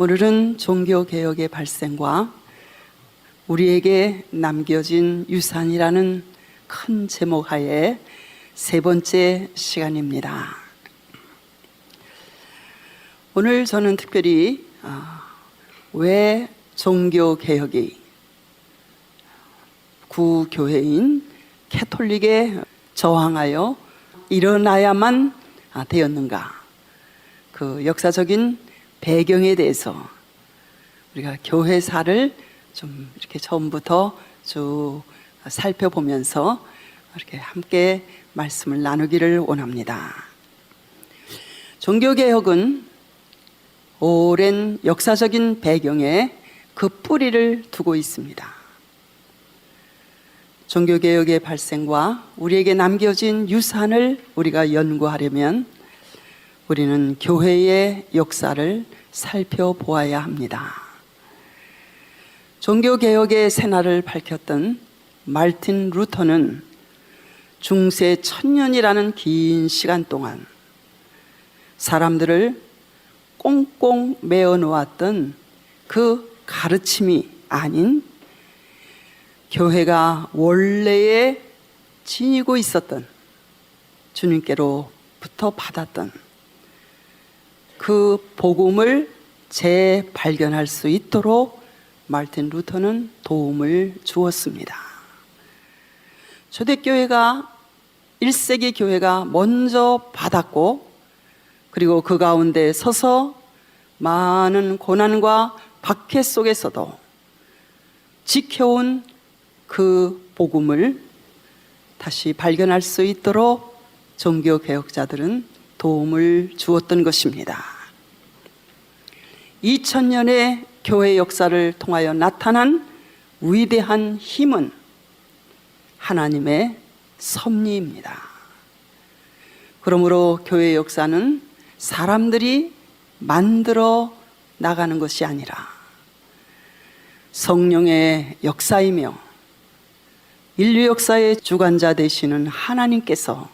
오늘은 종교개혁의 발생과 우리에게 남겨진 유산이라는 큰 제목 하에 세 번째 시간입니다. 오늘 저는 특별히 왜 종교개혁이 구교회인 캐톨릭에 저항하여 일어나야만 되었는가, 그 역사적인 배경에 대해서 우리가 교회사를 좀 이렇게 처음부터 쭉 살펴보면서 이렇게 함께 말씀을 나누기를 원합니다. 종교개혁은 오랜 역사적인 배경에 그 뿌리를 두고 있습니다. 종교개혁의 발생과 우리에게 남겨진 유산을 우리가 연구하려면 우리는 교회의 역사를 살펴보아야 합니다. 종교개혁의 새날을 밝혔던 마르틴 루터는 중세 1000년이라는 긴 시간 동안 사람들을 꽁꽁 메어 놓았던 그 가르침이 아닌 교회가 원래에 지니고 있었던, 주님께로부터 받았던 그 복음을 재발견할 수 있도록 마르틴 루터는 도움을 주었습니다. 초대교회가 1세기 교회가 먼저 받았고, 그리고 그 가운데 서서 많은 고난과 박해 속에서도 지켜온 그 복음을 다시 발견할 수 있도록 종교개혁자들은 도움을 주었던 것입니다. 2000년의 교회 역사를 통하여 나타난 위대한 힘은 하나님의 섭리입니다. 그러므로 교회 역사는 사람들이 만들어 나가는 것이 아니라 성령의 역사이며 인류 역사의 주관자 되시는 하나님께서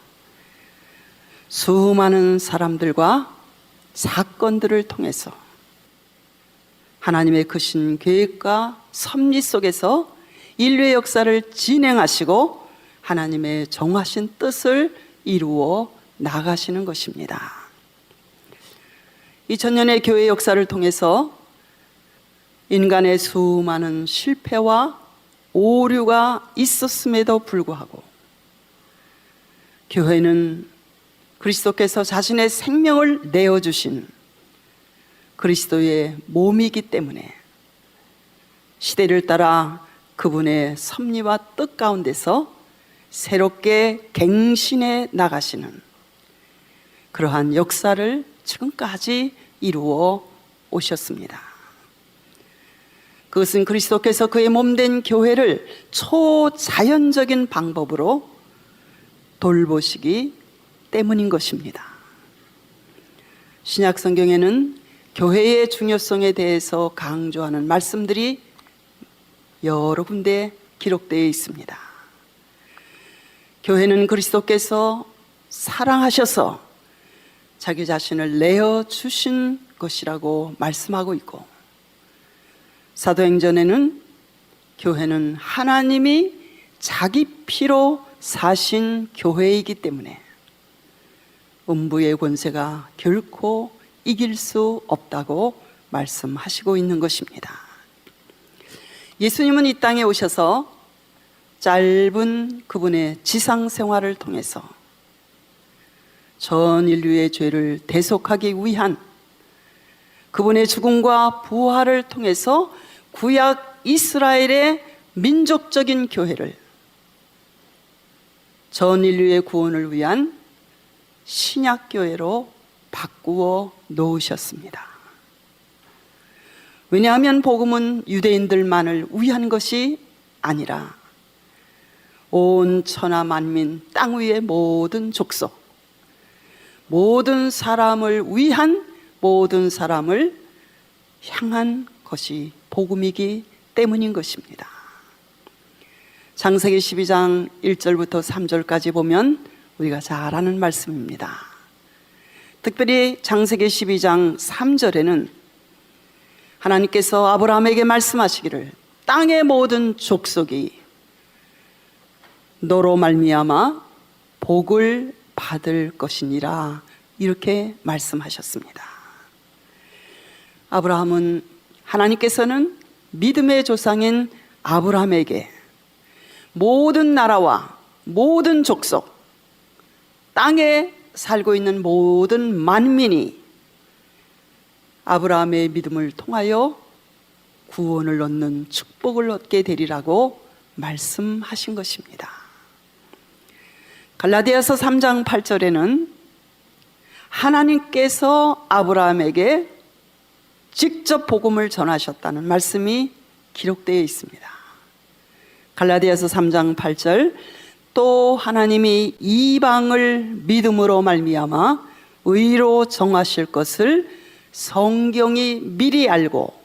수많은 사람들과 사건들을 통해서 하나님의 크신 계획과 섭리 속에서 인류의 역사를 진행하시고 하나님의 정하신 뜻을 이루어 나가시는 것입니다. 2000년의 교회 역사를 통해서 인간의 수많은 실패와 오류가 있었음에도 불구하고 교회는 그리스도께서 자신의 생명을 내어주신 그리스도의 몸이기 때문에 시대를 따라 그분의 섭리와 뜻 가운데서 새롭게 갱신해 나가시는 그러한 역사를 지금까지 이루어 오셨습니다. 그것은 그리스도께서 그의 몸된 교회를 초자연적인 방법으로 돌보시기 때문인 것입니다. 신약 성경에는 교회의 중요성에 대해서 강조하는 말씀들이 여러 군데 기록되어 있습니다. 교회는 그리스도께서 사랑하셔서 자기 자신을 내어주신 것이라고 말씀하고 있고, 사도행전에는 교회는 하나님이 자기 피로 사신 교회이기 때문에 음부의 권세가 결코 이길 수 없다고 말씀하시고 있는 것입니다. 예수님은 이 땅에 오셔서 짧은 그분의 지상 생활을 통해서 전 인류의 죄를 대속하기 위한 그분의 죽음과 부활을 통해서 구약 이스라엘의 민족적인 교회를 전 인류의 구원을 위한 신약교회로 바꾸어 놓으셨습니다. 왜냐하면 복음은 유대인들만을 위한 것이 아니라 온 천하 만민, 땅 위의 모든 족속, 모든 사람을 위한, 모든 사람을 향한 것이 복음이기 때문인 것입니다. 창세기 12장 1절부터 3절까지 보면 우리가 잘 아는 말씀입니다. 특별히 창세기 12장 3절에는 하나님께서 아브라함에게 말씀하시기를 땅의 모든 족속이 너로 말미암아 복을 받을 것이니라, 이렇게 말씀하셨습니다. 아브라함은, 하나님께서는 믿음의 조상인 아브라함에게 모든 나라와 모든 족속, 땅에 살고 있는 모든 만민이 아브라함의 믿음을 통하여 구원을 얻는 축복을 얻게 되리라고 말씀하신 것입니다. 갈라디아서 3장 8절에는 하나님께서 아브라함에게 직접 복음을 전하셨다는 말씀이 기록되어 있습니다. 갈라디아서 3장 8절, 또 하나님이 이방을 믿음으로 말미암아 의로 정하실 것을 성경이 미리 알고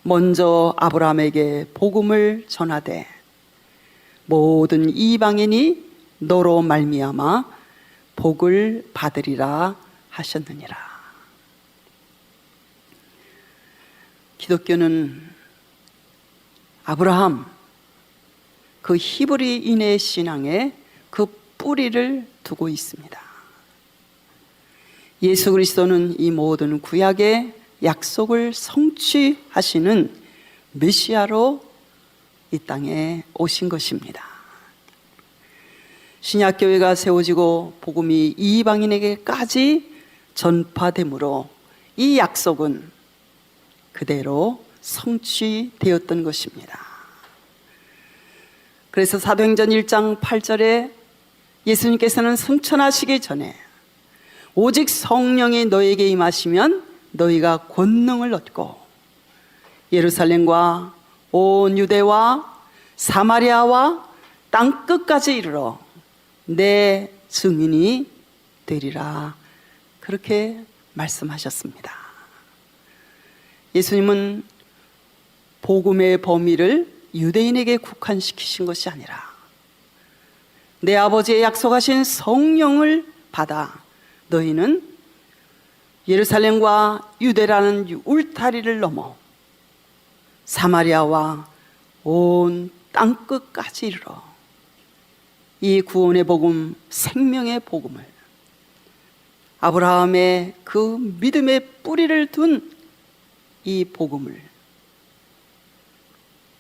먼저 아브라함에게 복음을 전하되 모든 이방인이 너로 말미암아 복을 받으리라 하셨느니라. 기독교는 아브라함, 그 히브리인의 신앙에 그 뿌리를 두고 있습니다. 예수 그리스도는 이 모든 구약의 약속을 성취하시는 메시아로 이 땅에 오신 것입니다. 신약교회가 세워지고 복음이 이방인에게까지 전파되므로 이 약속은 그대로 성취되었던 것입니다. 그래서 사도행전 1장 8절에 예수님께서는 승천하시기 전에 오직 성령이 너에게 임하시면 너희가 권능을 얻고 예루살렘과 온 유대와 사마리아와 땅끝까지 이르러 내 증인이 되리라, 그렇게 말씀하셨습니다. 예수님은 복음의 범위를 유대인에게 국한시키신 것이 아니라 내 아버지의 약속하신 성령을 받아 너희는 예루살렘과 유대라는 울타리를 넘어 사마리아와 온 땅끝까지 이르러 이 구원의 복음, 생명의 복음을, 아브라함의 그 믿음의 뿌리를 둔 이 복음을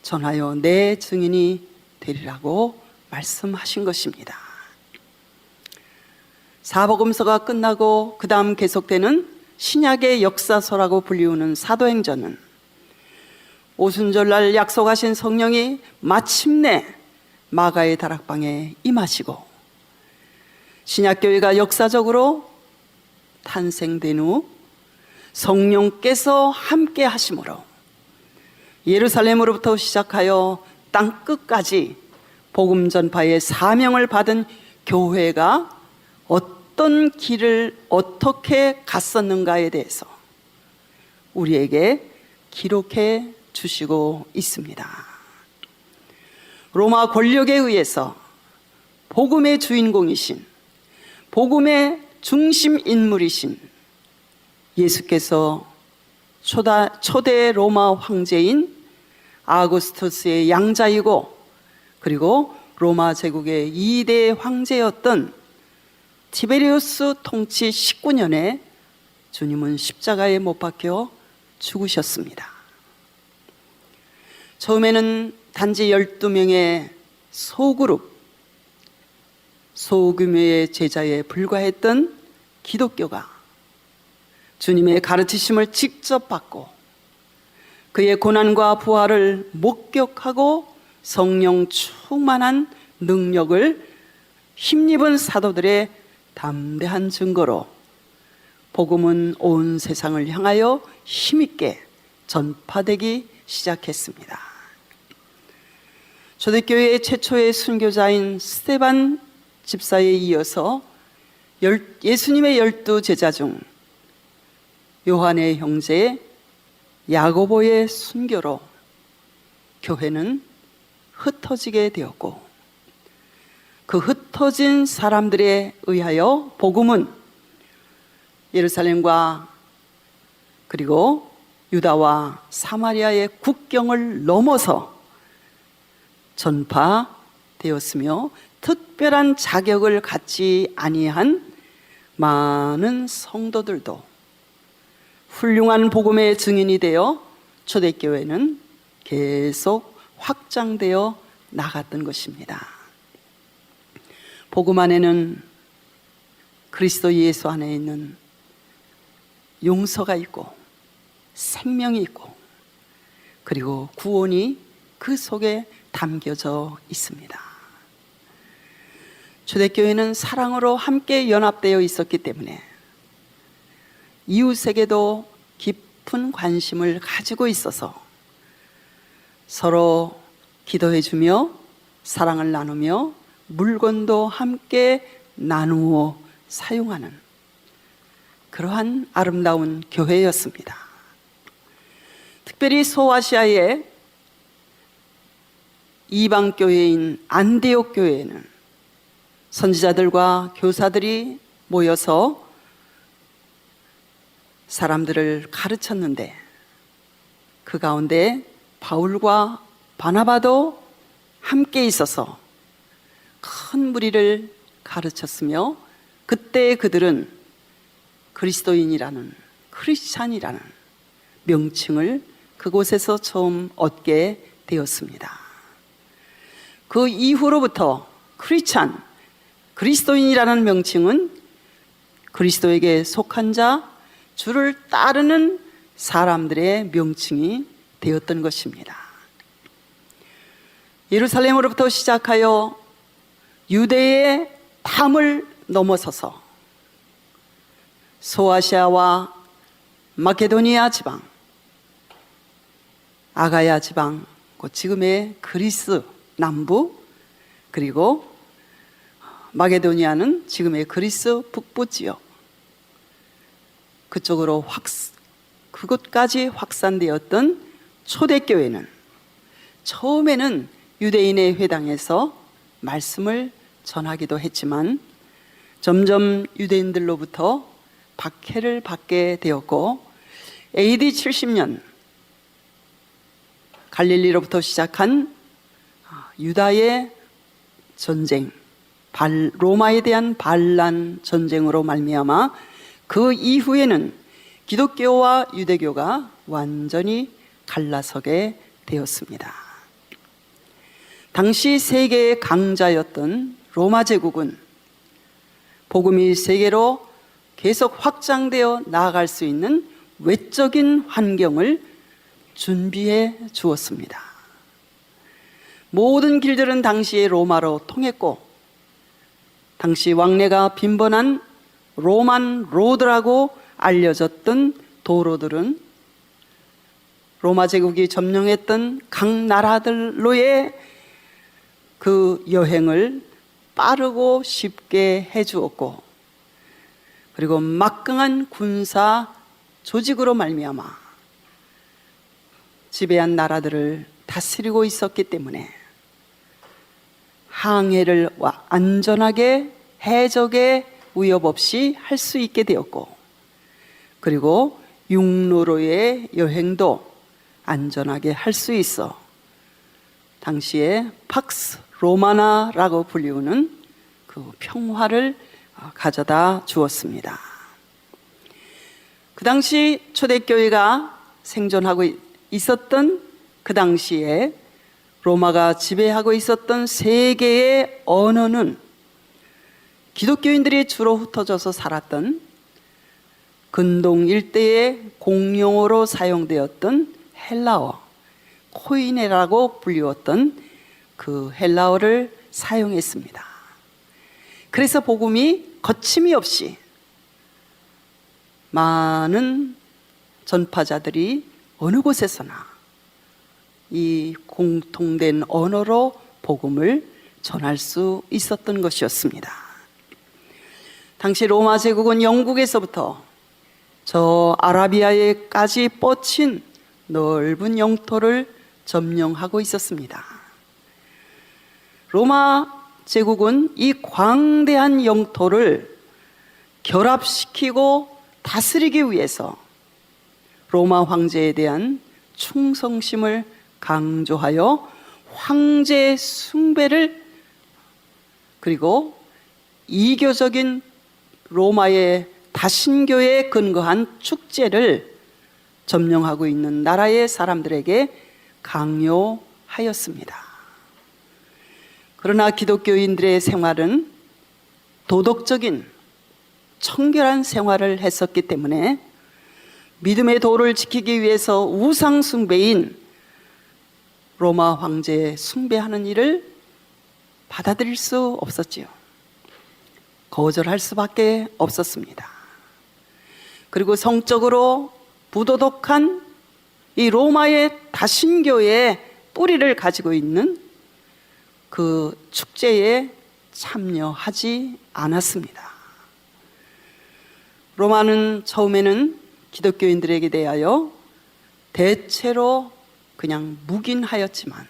전하여 내 증인이 되리라고 말씀하신 것입니다. 사복음서가 끝나고 그 다음 계속되는 신약의 역사서라고 불리우는 사도행전은 오순절날 약속하신 성령이 마침내 마가의 다락방에 임하시고 신약교회가 역사적으로 탄생된 후 성령께서 함께 하심으로 예루살렘으로부터 시작하여 땅끝까지 복음 전파의 사명을 받은 교회가 어떤 길을 어떻게 갔었는가에 대해서 우리에게 기록해 주시고 있습니다. 로마 권력에 의해서 복음의 주인공이신, 복음의 중심 인물이신 예수께서 초대 로마 황제인 아구스투스의 양자이고 그리고 로마 제국의 2대 황제였던 티베리우스 통치 19년에 주님은 십자가에 못 박혀 죽으셨습니다. 처음에는 단지 12명의 소규모의 제자에 불과했던 기독교가 주님의 가르치심을 직접 받고 그의 고난과 부활을 목격하고 성령 충만한 능력을 힘입은 사도들의 담대한 증거로 복음은 온 세상을 향하여 힘있게 전파되기 시작했습니다. 초대교회의 최초의 순교자인 스데반 집사에 이어서 예수님의 12제자 중 요한의 형제 야고보의 순교로 교회는 흩어지게 되었고 그 흩어진 사람들에 의하여 복음은 예루살렘과 그리고 유다와 사마리아의 국경을 넘어서 전파되었으며 특별한 자격을 갖지 아니한 많은 성도들도 훌륭한 복음의 증인이 되어 초대교회는 계속 확장되어 나갔던 것입니다. 복음 안에는 그리스도 예수 안에 있는 용서가 있고 생명이 있고 그리고 구원이 그 속에 담겨져 있습니다. 초대교회는 사랑으로 함께 연합되어 있었기 때문에 이웃에게도 깊은 관심을 가지고 있어서 서로 기도해주며 사랑을 나누며 물건도 함께 나누어 사용하는 그러한 아름다운 교회였습니다. 특별히 소아시아의 이방교회인 안디옥 교회에는 선지자들과 교사들이 모여서 사람들을 가르쳤는데 그 가운데 바울과 바나바도 함께 있어서 큰 무리를 가르쳤으며 그때 그들은 그리스도인이라는 크리스찬이라는 명칭을 그곳에서 처음 얻게 되었습니다. 그 이후로부터 크리스찬, 그리스도인이라는 명칭은 그리스도에게 속한 자, 주를 따르는 사람들의 명칭이 되었던 것입니다. 예루살렘으로부터 시작하여 유대의 담을 넘어서서 소아시아와 마케도니아 지방, 아가야 지방, 지금의 그리스 남부, 그리고 마게도니아는 지금의 그리스 북부 지역, 그쪽으로 그곳까지 확산되었던 초대교회는 처음에는 유대인의 회당에서 말씀을 전하기도 했지만 점점 유대인들로부터 박해를 받게 되었고 AD 70년 갈릴리로부터 시작한 유다의 전쟁, 로마에 대한 반란 전쟁으로 말미암아 그 이후에는 기독교와 유대교가 완전히 갈라서게 되었습니다. 당시 세계의 강자였던 로마 제국은 복음이 세계로 계속 확장되어 나아갈 수 있는 외적인 환경을 준비해 주었습니다. 모든 길들은 당시에 로마로 통했고 당시 왕래가 빈번한 로만 로드라고 알려졌던 도로들은 로마 제국이 점령했던 각 나라들로의 그 여행을 빠르고 쉽게 해주었고 그리고 막강한 군사 조직으로 말미암아 지배한 나라들을 다스리고 있었기 때문에 항해를 안전하게 해적의 위협 없이 할 수 있게 되었고 그리고 육로로의 여행도 안전하게 할 수 있어 당시에 팍스 로마나라고 불리우는 그 평화를 가져다 주었습니다. 그 당시 초대교회가 생존하고 있었던 그 당시에 로마가 지배하고 있었던 세계의 언어는 기독교인들이 주로 흩어져서 살았던 근동 일대의 공용어로 사용되었던 헬라어, 코이네라고 불리웠던 그 헬라어를 사용했습니다. 그래서 복음이 거침이 없이 많은 전파자들이 어느 곳에서나 이 공통된 언어로 복음을 전할 수 있었던 것이었습니다. 당시 로마 제국은 영국에서부터 저 아라비아에까지 뻗친 넓은 영토를 점령하고 있었습니다. 로마 제국은 이 광대한 영토를 결합시키고 다스리기 위해서 로마 황제에 대한 충성심을 강조하여 황제 숭배를, 그리고 이교적인 로마의 다신교에 근거한 축제를 점령하고 있는 나라의 사람들에게 강요하였습니다. 그러나 기독교인들의 생활은 도덕적인 청결한 생활을 했었기 때문에 믿음의 도를 지키기 위해서 우상 숭배인 로마 황제의 숭배하는 일을 받아들일 수 없었지요. 거절할 수밖에 없었습니다. 그리고 성적으로 부도덕한 이 로마의 다신교의 뿌리를 가지고 있는 그 축제에 참여하지 않았습니다. 로마는 처음에는 기독교인들에게 대하여 대체로 그냥 묵인하였지만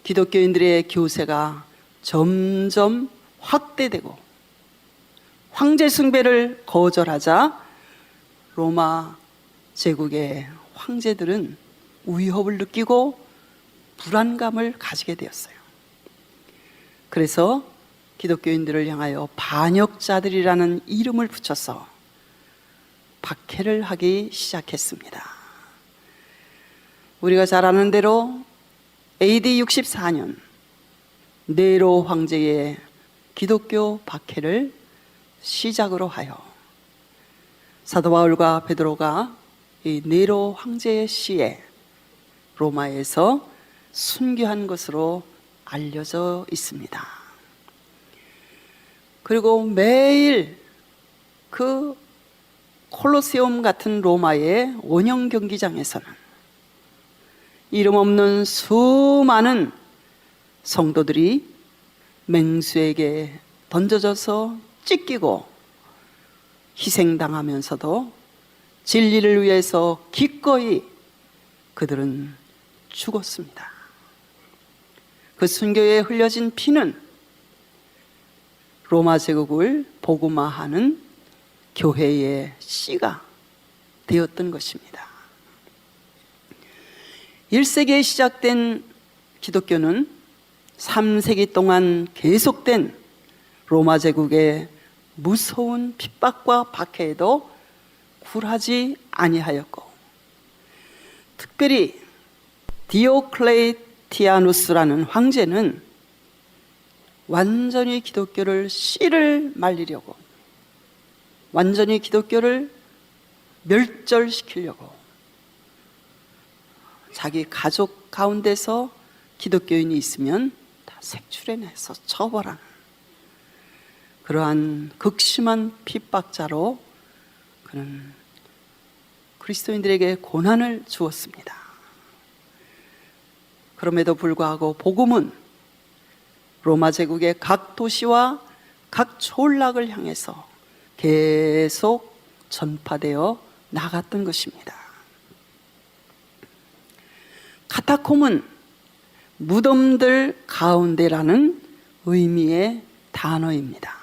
기독교인들의 교세가 점점 확대되고 황제 숭배를 거절하자 로마 제국의 황제들은 위협을 느끼고 불안감을 가지게 되었어요. 그래서 기독교인들을 향하여 반역자들이라는 이름을 붙여서 박해를 하기 시작했습니다. 우리가 잘 아는 대로 AD 64년 네로 황제의 기독교 박해를 시작으로 하여 사도 바울과 베드로가 이 네로 황제의 시에 로마에서 순교한 것으로 알려져 있습니다. 그리고 매일 그 콜로세움 같은 로마의 원형 경기장에서는 이름 없는 수많은 성도들이 맹수에게 던져져서 찢기고 희생당하면서도 진리를 위해서 기꺼이 그들은 죽었습니다. 그 순교에 흘려진 피는 로마 제국을 복음화하는 교회의 씨가 되었던 것입니다. 1세기에 시작된 기독교는 3세기 동안 계속된 로마 제국의 무서운 핍박과 박해에도 굴하지 아니하였고, 특별히 디오클레티아누스라는 황제는 완전히 기독교를 씨를 말리려고, 완전히 기독교를 멸절시키려고 자기 가족 가운데서 기독교인이 있으면 다 색출해내서 처벌하는 그러한 극심한 핍박자로 그는 그리스도인들에게 고난을 주었습니다. 그럼에도 불구하고 복음은 로마 제국의 각 도시와 각 촌락을 향해서 계속 전파되어 나갔던 것입니다. 카타콤은 무덤들 가운데라는 의미의 단어입니다.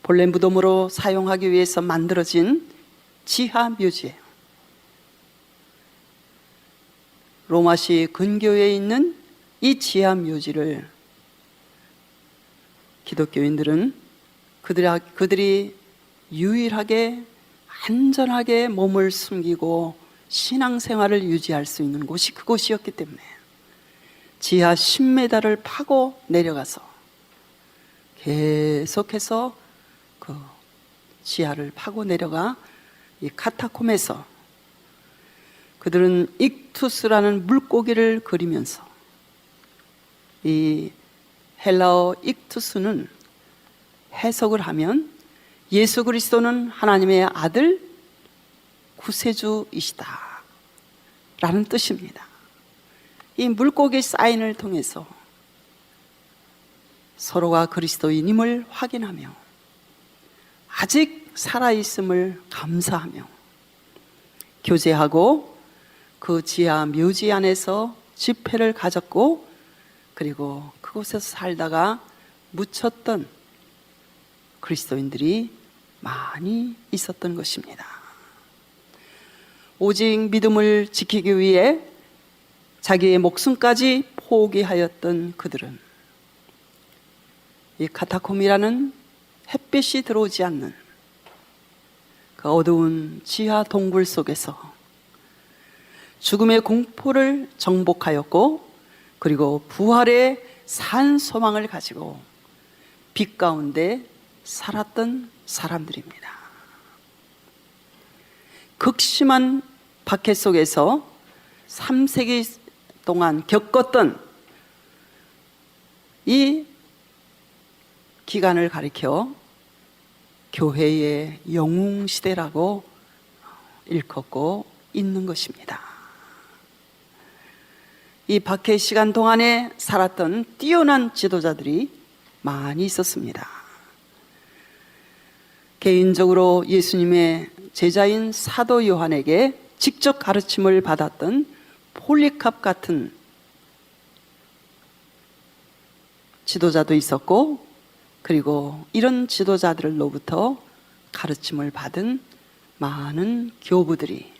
본래 무덤으로 사용하기 위해서 만들어진 지하 묘지예요. 로마시 근교에 있는 이 지하 묘지를 기독교인들은 그들이 유일하게 안전하게 몸을 숨기고 신앙생활을 유지할 수 있는 곳이 그곳이었기 때문에 지하 10m를 파고 내려가서 계속해서 그 지하를 파고 내려가 이 카타콤에서 그들은 익투스라는 물고기를 그리면서, 이 헬라어 익투스는 해석을 하면 예수 그리스도는 하나님의 아들 구세주이시다 라는 뜻입니다. 이 물고기 사인을 통해서 서로가 그리스도인임을 확인하며 아직 살아있음을 감사하며 교제하고 그 지하 묘지 안에서 집회를 가졌고, 그리고 그곳에서 살다가 묻혔던 그리스도인들이 많이 있었던 것입니다. 오직 믿음을 지키기 위해 자기의 목숨까지 포기하였던 그들은 이 카타콤이라는 햇빛이 들어오지 않는 그 어두운 지하 동굴 속에서 죽음의 공포를 정복하였고, 그리고 부활의 산 소망을 가지고 빛 가운데 살았던 사람들입니다. 극심한 박해 속에서 3세기 동안 겪었던 이 기간을 가리켜 교회의 영웅시대라고 일컫고 있는 것입니다. 이 박해 시간 동안에 살았던 뛰어난 지도자들이 많이 있었습니다. 개인적으로 예수님의 제자인 사도 요한에게 직접 가르침을 받았던 폴리캅 같은 지도자도 있었고, 그리고 이런 지도자들로부터 가르침을 받은 많은 교부들이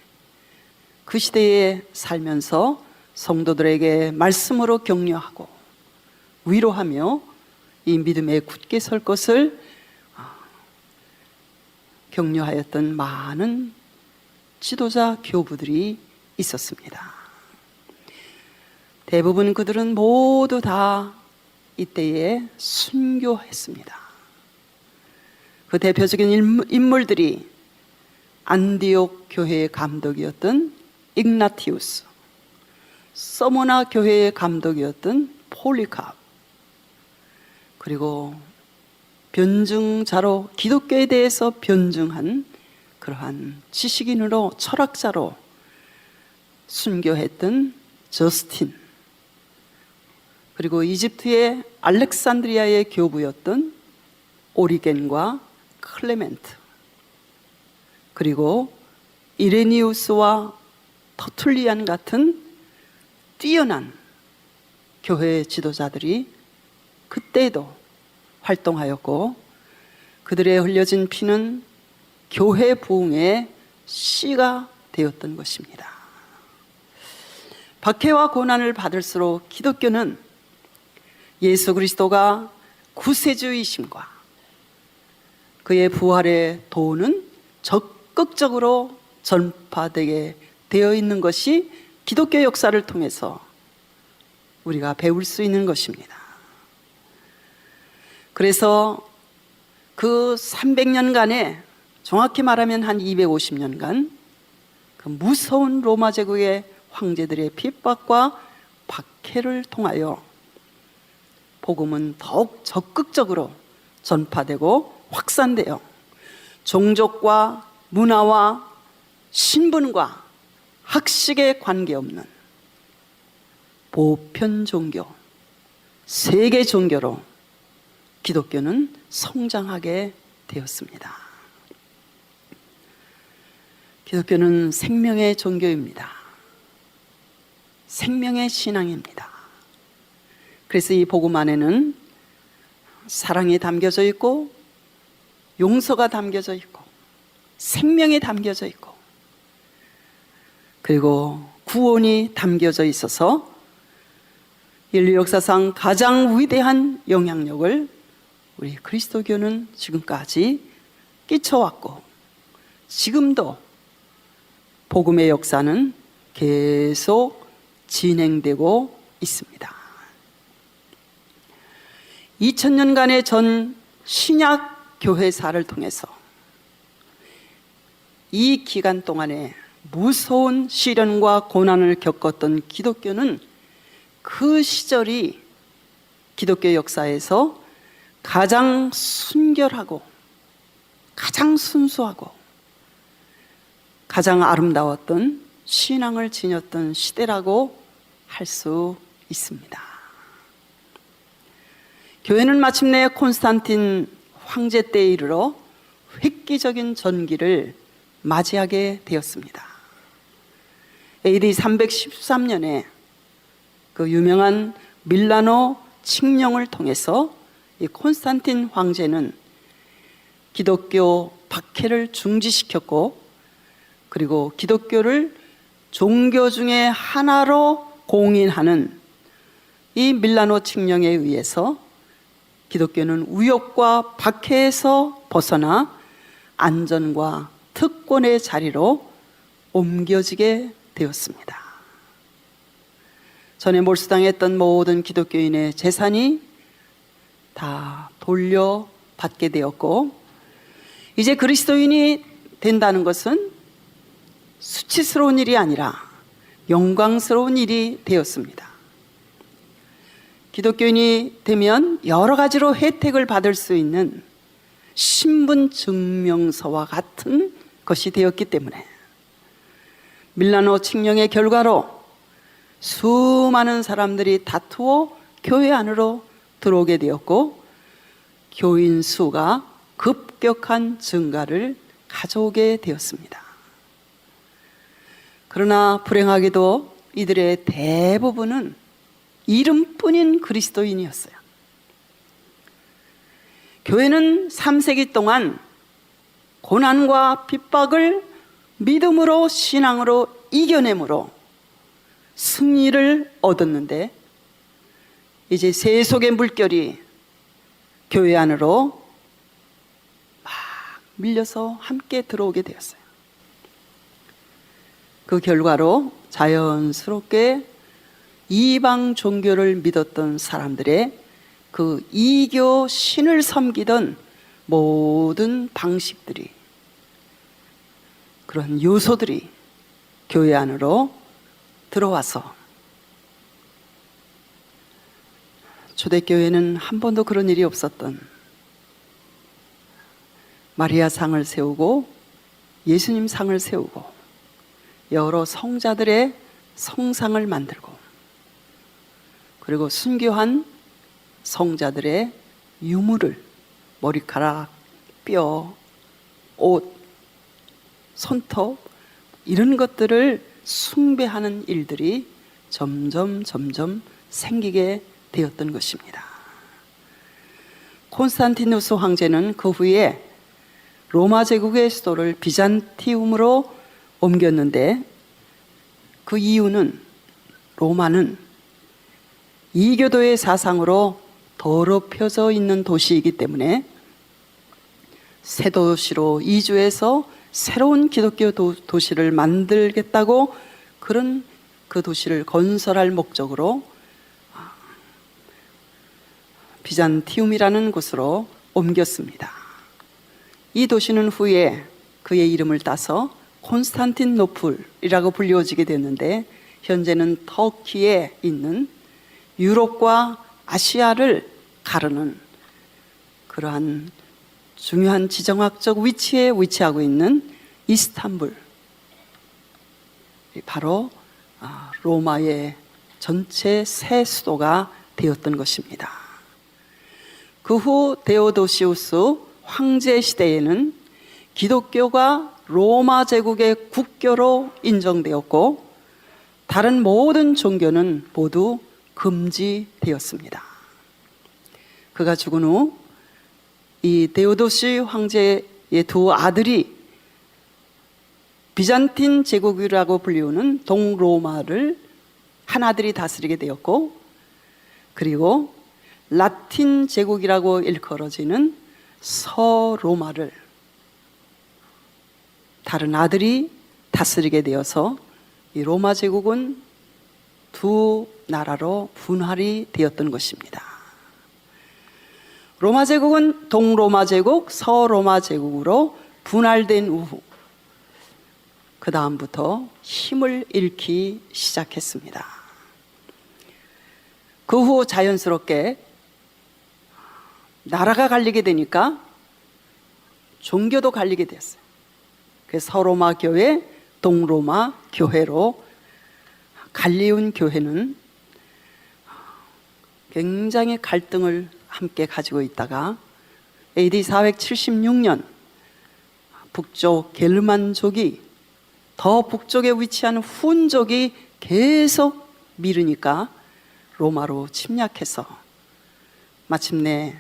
그 시대에 살면서 성도들에게 말씀으로 격려하고 위로하며 이 믿음에 굳게 설 것을 격려하였던 많은 지도자 교부들이 있었습니다. 대부분 그들은 모두 다 이때에 순교했습니다. 그 대표적인 인물들이 안디옥 교회의 감독이었던 igna티우스, 서모나 교회의 감독이었던 폴리캅, 그리고 변증자로 기독교에 대해서 변증한 그러한 지식인으로 철학자로 순교했던 저스틴, 그리고 이집트의 알렉산드리아의 교부였던 오리겐과 클레멘트, 그리고 이레니우스와 터툴리안 같은 뛰어난 교회 지도자들이 그때도 활동하였고, 그들의 흘려진 피는 교회 부흥의 씨가 되었던 것입니다. 박해와 고난을 받을수록 기독교는 예수 그리스도가 구세주이심과 그의 부활의 도는 적극적으로 전파되게 되어 있는 것이 기독교 역사를 통해서 우리가 배울 수 있는 것입니다. 그래서 그 300년간에, 정확히 말하면 한 250년간 그 무서운 로마 제국의 황제들의 핍박과 박해를 통하여 복음은 더욱 적극적으로 전파되고 확산되어 종족과 문화와 신분과 학식에 관계없는 보편 종교, 세계 종교로 기독교는 성장하게 되었습니다. 기독교는 생명의 종교입니다. 생명의 신앙입니다. 그래서 이 복음 안에는 사랑이 담겨져 있고, 용서가 담겨져 있고, 생명이 담겨져 있고, 그리고 구원이 담겨져 있어서 인류 역사상 가장 위대한 영향력을 우리 그리스도교는 지금까지 끼쳐왔고, 지금도 복음의 역사는 계속 진행되고 있습니다. 2000년간의 전 신약 교회사를 통해서 이 기간 동안에 무서운 시련과 고난을 겪었던 기독교는 그 시절이 기독교 역사에서 가장 순결하고 가장 순수하고 가장 아름다웠던 신앙을 지녔던 시대라고 할 수 있습니다. 교회는 마침내 콘스탄틴 황제 때에 이르러 획기적인 전기를 맞이하게 되었습니다. AD 313년에 그 유명한 밀라노 칙령을 통해서 이 콘스탄틴 황제는 기독교 박해를 중지시켰고, 그리고 기독교를 종교 중에 하나로 공인하는 이 밀라노 칙령에 의해서 기독교는 위협과 박해에서 벗어나 안전과 특권의 자리로 옮겨지게 되었습니다. 전에 몰수당했던 모든 기독교인의 재산이 다 돌려받게 되었고, 이제 그리스도인이 된다는 것은 수치스러운 일이 아니라 영광스러운 일이 되었습니다. 기독교인이 되면 여러 가지로 혜택을 받을 수 있는 신분증명서와 같은 것이 되었기 때문에 밀라노 칙령의 결과로 수많은 사람들이 다투어 교회 안으로 들어오게 되었고, 교인 수가 급격한 증가를 가져오게 되었습니다. 그러나 불행하게도 이들의 대부분은 이름뿐인 그리스도인이었어요. 교회는 3세기 동안 고난과 핍박을 믿음으로, 신앙으로 이겨내므로 승리를 얻었는데, 이제 세속의 물결이 교회 안으로 막 밀려서 함께 들어오게 되었어요. 그 결과로 자연스럽게 이방 종교를 믿었던 사람들의 그 이교 신을 섬기던 모든 방식들이, 그런 요소들이 교회 안으로 들어와서, 초대교회는 한 번도 그런 일이 없었던 마리아 상을 세우고 예수님 상을 세우고 여러 성자들의 성상을 만들고, 그리고 순교한 성자들의 유물을, 머리카락, 뼈, 옷, 손톱, 이런 것들을 숭배하는 일들이 점점 생기게 되었던 것입니다. 콘스탄티누스 황제는 그 후에 로마 제국의 수도를 비잔티움으로 옮겼는데, 그 이유는 로마는 이교도의 사상으로 더럽혀져 있는 도시이기 때문에 새 도시로 이주해서 새로운 기독교 도시를 만들겠다고, 그런 그 도시를 건설할 목적으로 비잔티움이라는 곳으로 옮겼습니다. 이 도시는 후에 그의 이름을 따서 콘스탄틴노플이라고 불리워지게 됐는데, 현재는 터키에 있는 유럽과 아시아를 가르는 그러한 중요한 지정학적 위치에 위치하고 있는 이스탄불, 바로 로마의 전체 새 수도가 되었던 것입니다. 그 후 데오도시우스 황제 시대에는 기독교가 로마 제국의 국교로 인정되었고, 다른 모든 종교는 모두 금지되었습니다. 그가 죽은 후 이 데오도시 황제의 두 아들이 비잔틴 제국이라고 불리우는 동로마를 한 아들이 다스리게 되었고, 그리고 라틴 제국이라고 일컬어지는 서로마를 다른 아들이 다스리게 되어서 이 로마 제국은 두 나라로 분할이 되었던 것입니다. 로마 제국은 동로마 제국, 서로마 제국으로 분할된 후 그 다음부터 힘을 잃기 시작했습니다. 그 후 자연스럽게 나라가 갈리게 되니까 종교도 갈리게 됐어요. 그래서 서로마 교회, 동로마 교회로 갈리온 교회는 굉장히 갈등을 함께 가지고 있다가 AD 476년 북쪽 게르만족이, 더 북쪽에 위치한 훈족이 계속 미르니까 로마로 침략해서 마침내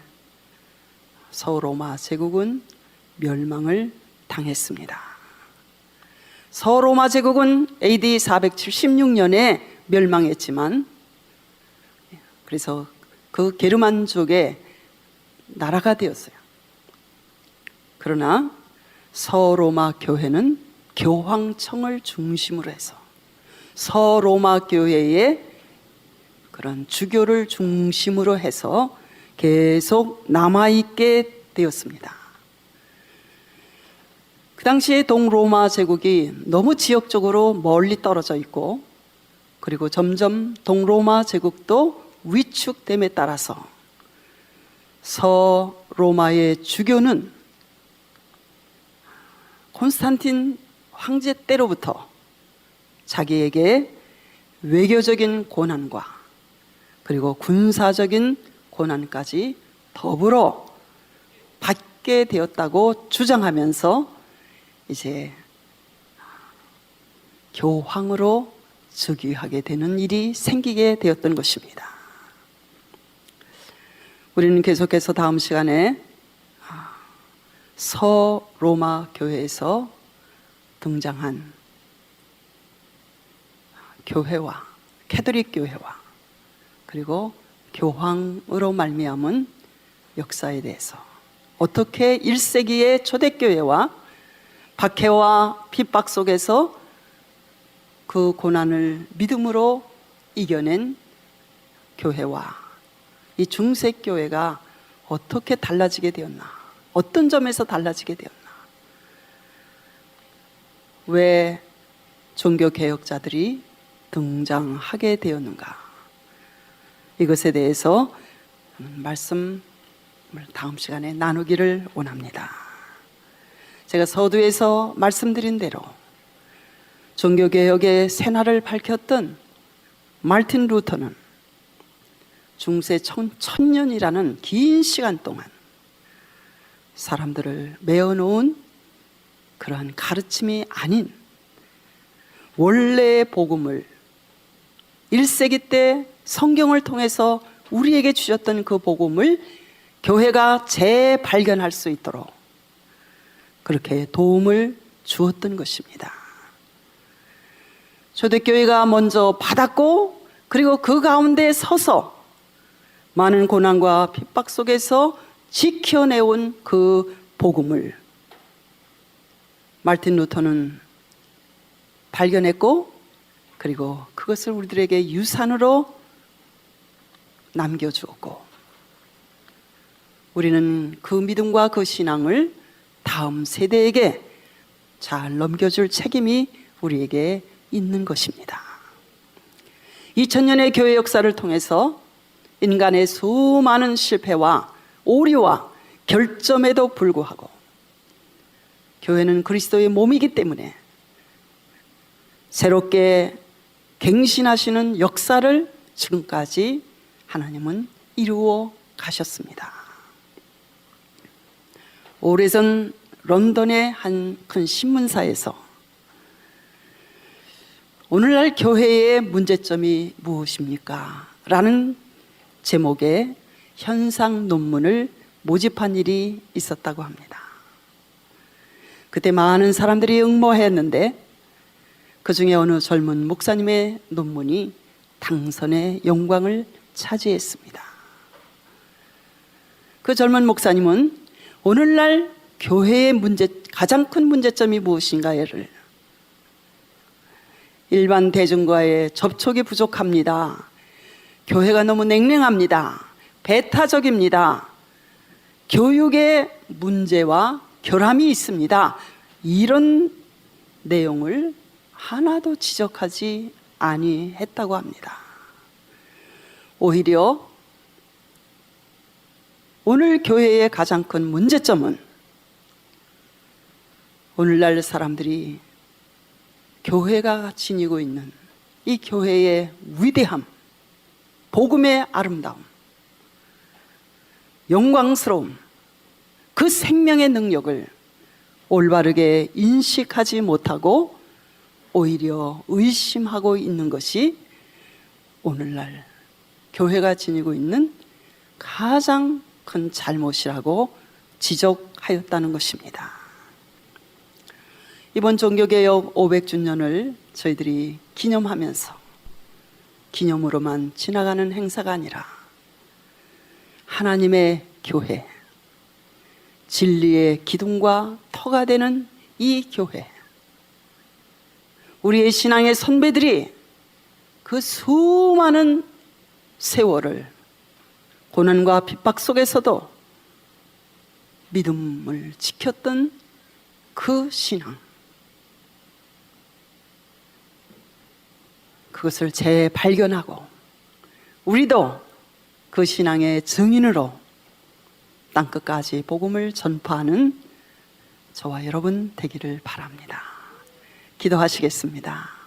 서로마 제국은 멸망을 당했습니다. 서로마 제국은 AD 476년에 멸망했지만, 그래서 그 게르만족의 나라가 되었어요. 그러나 서로마 교회는 교황청을 중심으로 해서 서로마 교회의 그런 주교를 중심으로 해서 계속 남아있게 되었습니다. 그 당시에 동로마 제국이 너무 지역적으로 멀리 떨어져 있고, 그리고 점점 동로마 제국도 위축됨에 따라서 서로마의 주교는 콘스탄틴 황제 때로부터 자기에게 외교적인 고난과 그리고 군사적인 고난까지 더불어 받게 되었다고 주장하면서 이제 교황으로 즉위하게 되는 일이 생기게 되었던 것입니다. 우리는 계속해서 다음 시간에 서로마 교회에서 등장한 교회와 캐톨릭 교회와 그리고 교황으로 말미암은 역사에 대해서, 어떻게 1세기의 초대교회와 박해와 핍박 속에서 그 고난을 믿음으로 이겨낸 교회와 이 중세교회가 어떻게 달라지게 되었나, 어떤 점에서 달라지게 되었나, 왜 종교개혁자들이 등장하게 되었는가, 이것에 대해서 말씀을 다음 시간에 나누기를 원합니다. 제가 서두에서 말씀드린 대로 종교개혁의 새날을 밝혔던 마르틴 루터는 중세 1000년이라는 긴 시간 동안 사람들을 메어놓은 그러한 가르침이 아닌 원래의 복음을 1세기 때 성경을 통해서 우리에게 주셨던 그 복음을 교회가 재발견할 수 있도록 그렇게 도움을 주었던 것입니다. 초대교회가 먼저 받았고, 그리고 그 가운데 서서 많은 고난과 핍박 속에서 지켜내온 그 복음을 마르틴 루터는 발견했고, 그리고 그것을 우리들에게 유산으로 남겨주었고, 우리는 그 믿음과 그 신앙을 다음 세대에게 잘 넘겨줄 책임이 우리에게 있는 것입니다. 2000년의 교회 역사를 통해서 인간의 수많은 실패와 오류와 결점에도 불구하고 교회는 그리스도의 몸이기 때문에 새롭게 갱신하시는 역사를 지금까지 하나님은 이루어 가셨습니다. 오래전 런던의 한 큰 신문사에서 오늘날 교회의 문제점이 무엇입니까? 라는 제목의 현상 논문을 모집한 일이 있었다고 합니다. 그때 많은 사람들이 응모했는데 그 중에 어느 젊은 목사님의 논문이 당선의 영광을 차지했습니다. 그 젊은 목사님은 오늘날 교회의 가장 큰 문제점이 무엇인가를 일반 대중과의 접촉이 부족합니다. 교회가 너무 냉랭합니다. 배타적입니다. 교육의 문제와 결함이 있습니다. 이런 내용을 하나도 지적하지 아니했다고 합니다. 오히려 오늘 교회의 가장 큰 문제점은 오늘날 사람들이 교회가 지니고 있는 이 교회의 위대함, 복음의 아름다움, 영광스러움, 그 생명의 능력을 올바르게 인식하지 못하고 오히려 의심하고 있는 것이 오늘날 교회가 지니고 있는 가장 큰 잘못이라고 지적하였다는 것입니다. 이번 종교개혁 500주년을 저희들이 기념하면서 기념으로만 지나가는 행사가 아니라 하나님의 교회, 진리의 기둥과 터가 되는 이 교회, 우리의 신앙의 선배들이 그 수많은 세월을 고난과 핍박 속에서도 믿음을 지켰던 그 신앙, 그것을 재발견하고 우리도 그 신앙의 증인으로 땅끝까지 복음을 전파하는 저와 여러분 되기를 바랍니다. 기도하시겠습니다.